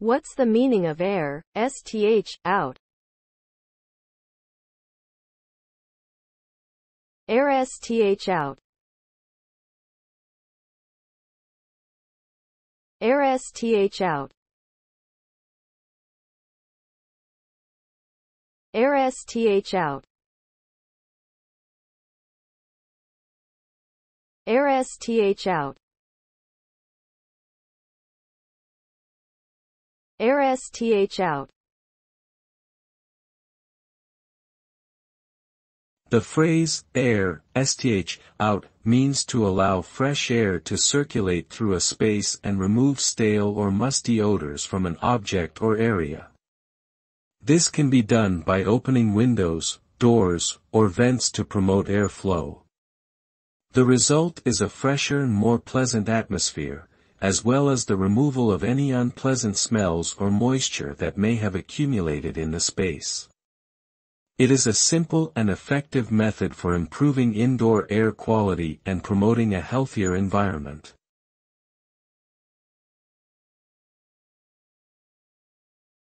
What's the meaning of air, out? Air out. Air out. Air out. Air out. Air out. The phrase, air, out, means to allow fresh air to circulate through a space and remove stale or musty odors from an object or area. This can be done by opening windows, doors, or vents to promote airflow. The result is a fresher and more pleasant atmosphere, as well as the removal of any unpleasant smells or moisture that may have accumulated in the space. It is a simple and effective method for improving indoor air quality and promoting a healthier environment.